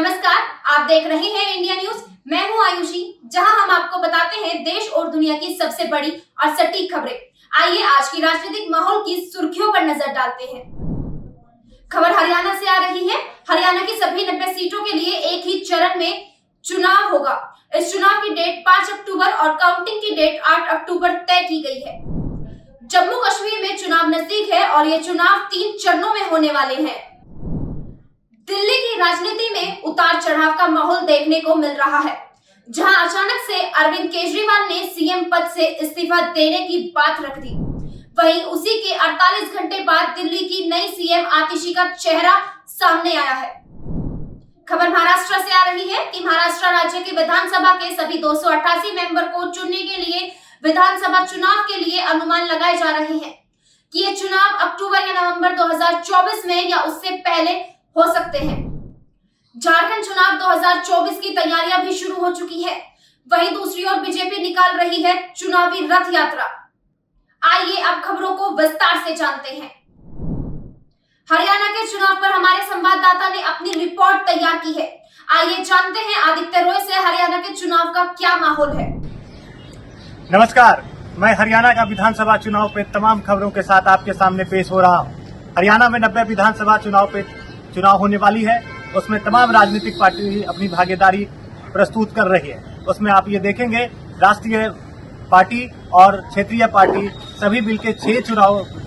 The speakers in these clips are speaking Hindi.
नमस्कार, आप देख रहे हैं इंडिया न्यूज। मैं हूं आयुषी, जहां हम आपको बताते हैं देश और दुनिया की सबसे बड़ी और सटीक खबरें। आइए आज की राजनीतिक माहौल की सुर्खियों पर नजर डालते हैं। खबर हरियाणा से आ रही है। हरियाणा की सभी 90 सीटों के लिए एक ही चरण में चुनाव होगा। इस चुनाव की डेट 5 अक्टूबर और काउंटिंग की डेट 8 अक्टूबर तय की गई है। जम्मू कश्मीर में चुनाव नजदीक है और ये चुनाव 3 चरणों में होने वाले हैं। दिल्ली की राजनीति में उतार चढ़ाव का माहौल देखने को मिल रहा है, जहां अचानक से अरविंद केजरीवाल ने सीएम पद से इस्तीफा देने की बात रख दी। वहीं उसी के 48 घंटे बाद दिल्ली की नई सीएम आतिशी का चेहरा सामने आया है। खबर महाराष्ट्र से आ रही है कि महाराष्ट्र राज्य की विधानसभा के सभी 288 मेंबर को चुनने के लिए विधानसभा चुनाव के लिए अनुमान लगाए जा रहे हैं कि ये चुनाव अक्टूबर या नवंबर 2024 में या उससे पहले हो सकते हैं। झारखंड चुनाव 2024 की तैयारियां भी शुरू हो चुकी है। वहीं दूसरी ओर बीजेपी निकाल रही है चुनावी रथ यात्रा। आइए अब खबरों को विस्तार से जानते हैं। हरियाणा के चुनाव पर हमारे संवाददाता ने अपनी रिपोर्ट तैयार की है। आइए जानते हैं आदित्य रॉय से हरियाणा के चुनाव का क्या माहौल है। नमस्कार, मैं हरियाणा का विधानसभा चुनाव पे तमाम खबरों के साथ आपके सामने पेश हो रहा हूँ। हरियाणा में 90 विधानसभा चुनाव होने वाली है। उसमें तमाम राजनीतिक पार्टी अपनी भागीदारी प्रस्तुत कर रही है। उसमें आप ये देखेंगे राष्ट्रीय पार्टी और क्षेत्रीय पार्टी सभी मिलकर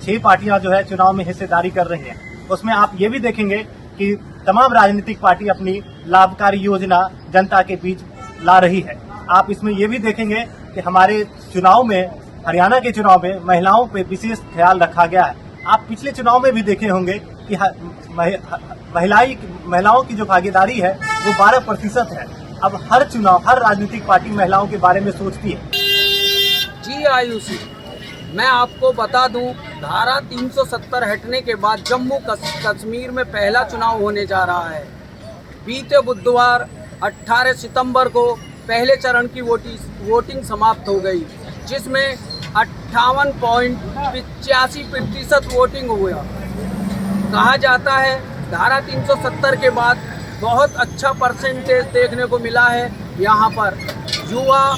6 पार्टियां जो है चुनाव में हिस्सेदारी कर रही हैं। उसमें आप ये भी देखेंगे कि तमाम राजनीतिक पार्टी अपनी लाभकारी योजना जनता के बीच ला रही है। आप इसमें ये भी देखेंगे कि हमारे चुनाव में, हरियाणा के चुनाव में महिलाओं पे विशेष ख्याल रखा गया है। आप पिछले चुनाव में भी देखे होंगे कि महिलाओं की जो भागीदारी है वो 12% है। अब हर राजनीतिक पार्टी महिलाओं के बारे में सोचती है। जी आयुषी, मैं आपको बता दूं, धारा 370 हटने के बाद जम्मू कश्मीर में पहला चुनाव होने जा रहा है। बीते बुधवार 18 सितंबर को पहले चरण की वोटिंग समाप्त हो गई, जिसमें 58.85% वोटिंग हुआ। कहा जाता है धारा 370 के बाद बहुत अच्छा परसेंटेज देखने को मिला है। यहाँ पर युवा,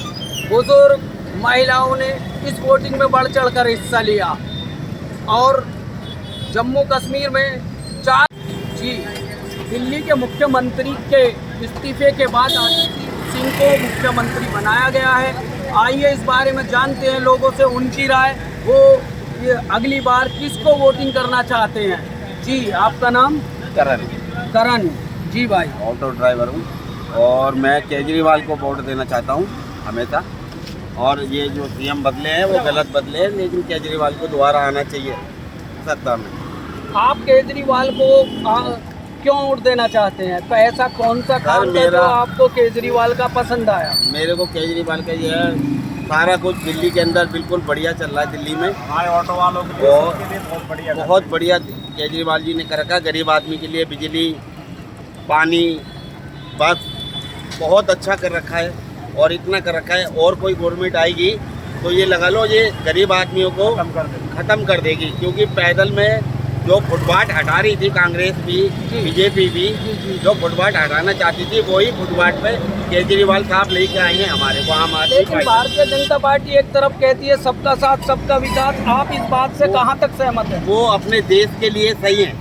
बुजुर्ग, महिलाओं ने इस वोटिंग में बढ़ चढ़कर हिस्सा लिया और जम्मू कश्मीर में दिल्ली के मुख्यमंत्री के इस्तीफे के बाद आतिशी सिंह को मुख्यमंत्री बनाया गया है। आइए इस बारे में जानते हैं लोगों से उनकी राय, वो ये अगली बार किसको वोटिंग करना चाहते हैं। जी, आपका नाम? करण जी भाई। ऑटो ड्राइवर हूँ और मैं केजरीवाल को वोट देना चाहता हूँ हमेशा। और ये जो सीएम बदले हैं वो गलत बदले हैं, लेकिन केजरीवाल को दोबारा आना चाहिए सत्ता में। आप केजरीवाल को क्यों वोट देना चाहते हैं? तो ऐसा कौन सा काम है जो आपको केजरीवाल का पसंद आया? मेरे को केजरीवाल का ये सारा कुछ दिल्ली के अंदर बिल्कुल बढ़िया चल रहा है। दिल्ली में ऑटो वालों के लिए बहुत बढ़िया केजरीवाल जी ने कर रखा। गरीब आदमी के लिए बिजली, पानी, बस बहुत अच्छा कर रखा है और इतना कर रखा है। और कोई गवर्नमेंट आएगी तो ये लगा लो ये गरीब आदमियों को ख़त्म कर देगी, क्योंकि पैदल में जो फुटपाथ हटा रही थी कांग्रेस भी, बीजेपी भी, जो फुटपाथ हटाना चाहती थी वही फुटपाथ पे केजरीवाल साहब लेके आए हैं हमारे को। आम आदमी लेकिन भारतीय जनता पार्टी एक तरफ कहती है सबका साथ सबका विकास, आप इस बात से कहां तक सहमत हैं? वो अपने देश के लिए सही हैं।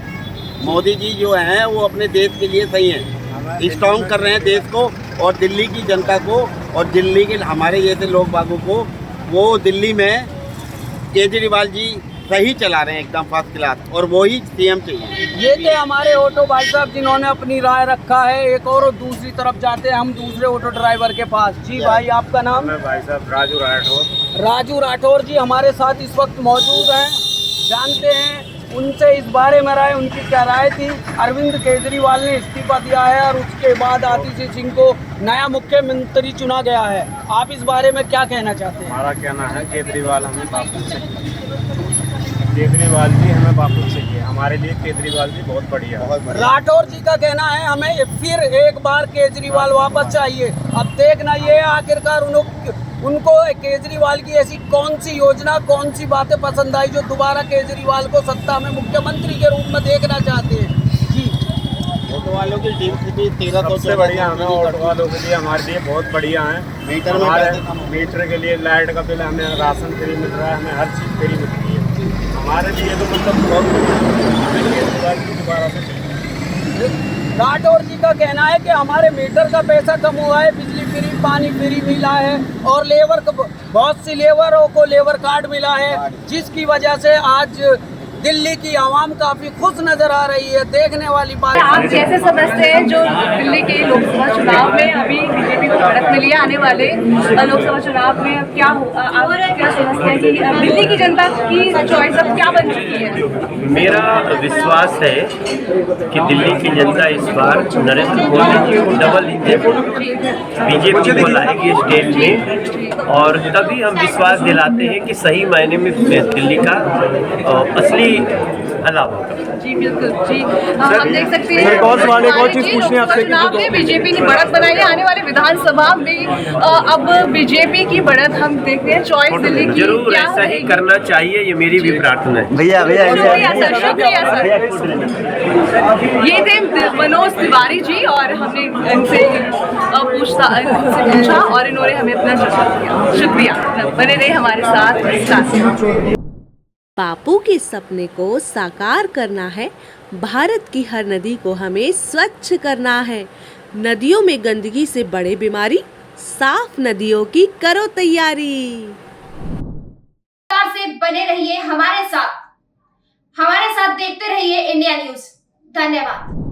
मोदी जी जो हैं वो अपने देश के लिए सही हैं, स्ट्रॉन्ग कर रहे हैं देश को और दिल्ली की जनता को और दिल्ली के हमारे जैसे लोग बागों को। वो दिल्ली में केजरीवाल जी सही चला रहे हैं एकदम फर्स्ट क्लास, और वो ही सीएम चाहिए। ये थे हमारे ऑटो भाई साहब जिन्होंने अपनी राय रखा है। एक और दूसरी तरफ जाते हैं हम दूसरे ऑटो ड्राइवर के पास। जी भाई, आपका नाम? भाई साहब राजू राठौर जी हमारे साथ इस वक्त मौजूद हैं। जानते हैं उनसे इस बारे में राय, उनकी क्या राय थी। अरविंद केजरीवाल ने इस्तीफा दिया है और उसके बाद आतिशी सिंह को नया मुख्यमंत्री चुना गया है। आप इस बारे में क्या कहना चाहते हैं? हमारा कहना है केजरीवाल जी हमें वापस चाहिए। हमारे लिए केजरीवाल जी बहुत बढ़िया। राठौर जी का कहना है हमें फिर एक बार केजरीवाल वापस चाहिए। अब देखना ये आखिरकार उनको केजरीवाल की ऐसी कौन सी योजना, कौन सी बातें पसंद आई जो दोबारा केजरीवाल को सत्ता में मुख्यमंत्री के रूप में देखना चाहते हैं। जी, ऑटो वालों की टीम से भी 13 सबसे बढ़िया हमें ऑटो वालों के लिए हमारे लिए बहुत बढ़िया है। मीटर में हमारे पैसे कम हो। मीटर के लिए, लाइट का बिल, हमें राशन फ्री मिल रहा है, हमें हर चीज़ फ्री मिल रही है। हमारे लिए तो मतलब बहुत हमें ये दोबारा से राठौर जी का कहना है कि हमारे मीटर का पैसा कम हुआ है, बिजली फ्री, पानी फ्री मिला है और लेबर को, बहुत सी लेबरों को लेबर कार्ड मिला है, जिसकी वजह से आज दिल्ली की आवाम काफी खुश नजर आ रही है। देखने वाली बात आप कैसे समझते हैं जो दिल्ली के लोकसभा चुनाव में अभी बीजेपी को बढ़त मिली है, आने वाले लोकसभा चुनाव में क्या हो, आप क्या समझते हैं कि दिल्ली की जनता की चॉइस अब क्या बन चुकी है? मेरा विश्वास है कि दिल्ली की जनता इस बार नरेंद्र मोदी जी को डबल इंजन बीजेपी को लाएगी स्टेट में, और तभी हम विश्वास दिलाते हैं कि सही मायने में दिल्ली का असली लाभ होगा। जी बिल्कुल जी, हम देख सकते हैं चुनाव में बीजेपी की बढ़त बनाई है, आने वाले विधानसभा में अब बीजेपी की बढ़त हम देखते हैं, चॉइस दिल्ली की जरूर क्या ऐसा ही करना चाहिए, ये मेरी भी प्रार्थना है। शुक्रिया सर, शुक्रिया सर। ये थे मनोज तिवारी जी और हमने इनसे पूछा और इन्होंने हमें अपना जवाब दिया। शुक्रिया, बने रहे हमारे साथ। बापू के सपने को साकार करना है, भारत की हर नदी को हमें स्वच्छ करना है। नदियों में गंदगी से बड़े बीमारी, साफ नदियों की करो तैयारी। से बने रहिए हमारे साथ देखते रहिए इंडिया न्यूज। धन्यवाद।